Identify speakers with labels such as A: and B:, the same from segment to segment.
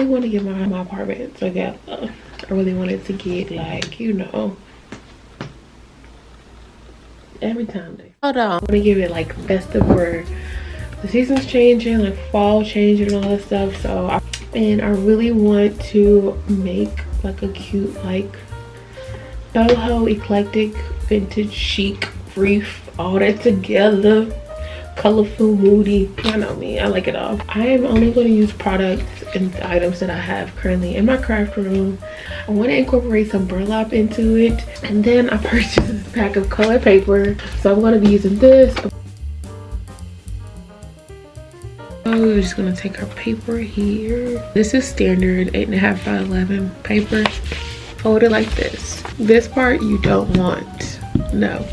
A: I want to get my apartment together. I really wanted to get, like, you know, every time they hold on, I want to give it like festive where the season's changing, like fall changing and all that stuff. So I really want to make like a cute, like boho eclectic vintage chic wreath, all that together, colorful, moody. You know me, I like it all. I am only going to use products and items that I have currently in my craft room. I want to incorporate some burlap into it, and then I purchased this pack of color paper, so I'm going to be using this. So we're just going to take our paper here. This is standard 8.5 by 11 paper, fold it like this part you don't want, no.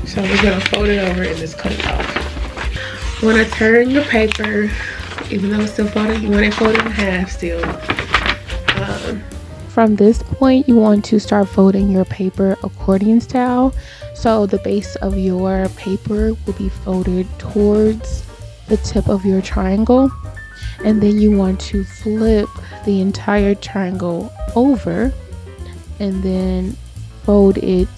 A: So we're gonna fold it over and just cut it off. When I turn your paper, even though it's still folded, you want it folded in half still. From this point, you want to start folding your paper accordion style. So the base of your paper will be folded towards the tip of your triangle. And then you want to flip the entire triangle over and then fold it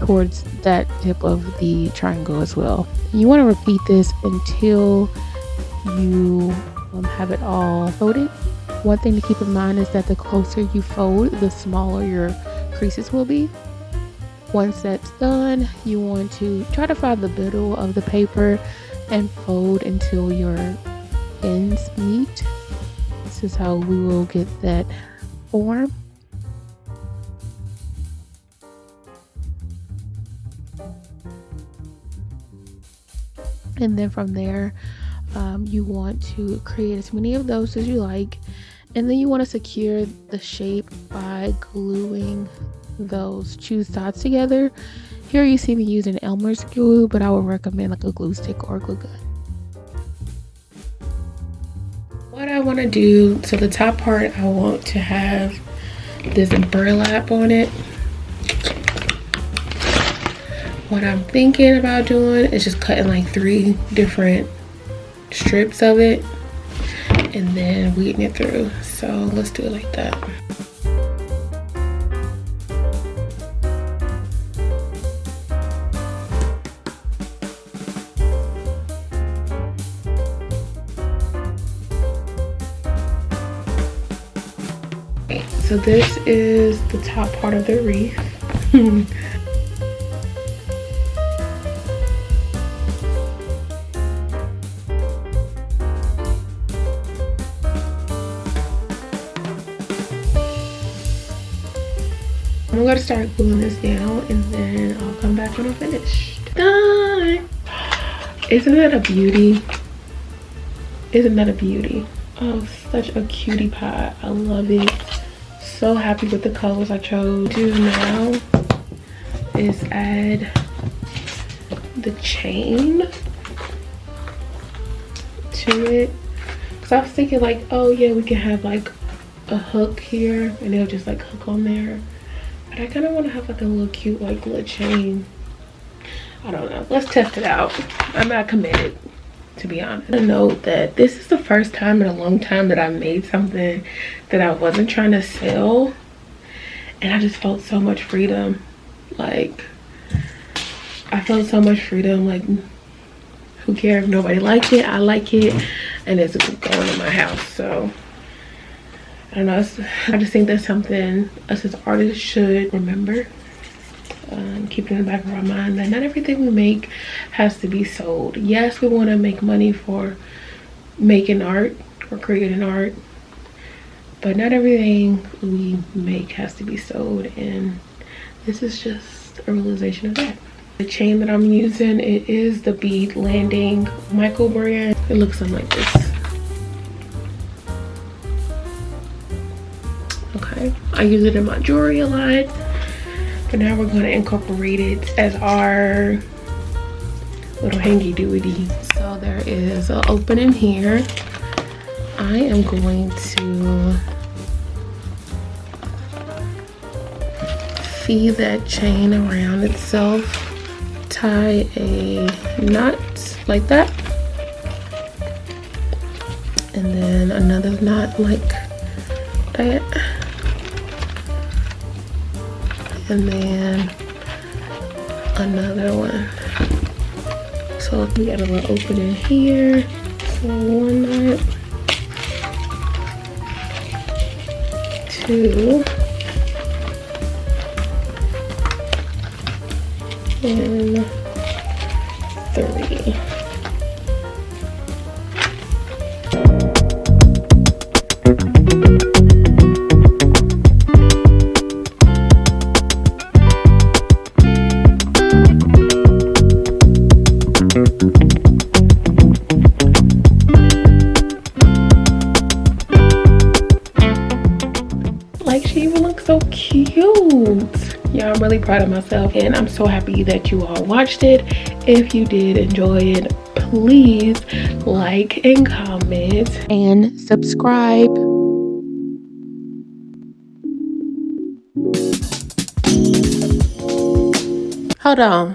A: towards that tip of the triangle as well. You want to repeat this until you have it all folded. One thing to keep in mind is that the closer you fold, the smaller your creases will be. Once that's done, you want to try to find the middle of the paper and fold until your ends meet. This is how we will get that form. And then from there, you want to create as many of those as you like, and then you want to secure the shape by gluing those choose dots together. Here you see me using Elmer's glue, but I would recommend like a glue stick or a glue gun. What I want to do, so the top part, I want to have this burlap on it. What I'm thinking about doing is just cutting like 3 different strips of it and then weeding it through. So let's do it like that. Okay, so this is the top part of the wreath. I'm gonna start gluing this down and then I'll come back when I'm finished. Done! Isn't that a beauty? Isn't that a beauty? Oh, such a cutie pie. I love it. So happy with the colors I chose. What I do now is add the chain to it. Cause I was thinking like, oh yeah, we can have like a hook here and it'll just like hook on there. But I kind of want to have like a little cute like little chain. I don't know. Let's test it out. I'm not committed, to be honest. I note that this is the first time in a long time that I made something that I wasn't trying to sell. And I just felt so much freedom. Like, I felt so much freedom. Like, who cares if nobody likes it? I like it. And it's going in my house. So I don't know, I just think that's something us as artists should remember. Keep it in the back of our mind that not everything we make has to be sold. Yes, we want to make money for making art or creating art, but not everything we make has to be sold, and this is just a realization of that. The chain that I'm using, it is the Bead Landing Michael brand. It looks something like this. Okay, I use it in my jewelry a lot, but now we're going to incorporate it as our little hangy doody. So there is an opening here. I am going to feed that chain around itself, tie a knot like that, and then then another knot like that, and then another one. So we got a little opening here, so one knot, two, and three. Like, she even looks so cute. Yeah, I'm really proud of myself, and I'm so happy that you all watched it. If you did enjoy it, please like and comment and subscribe. Hold on.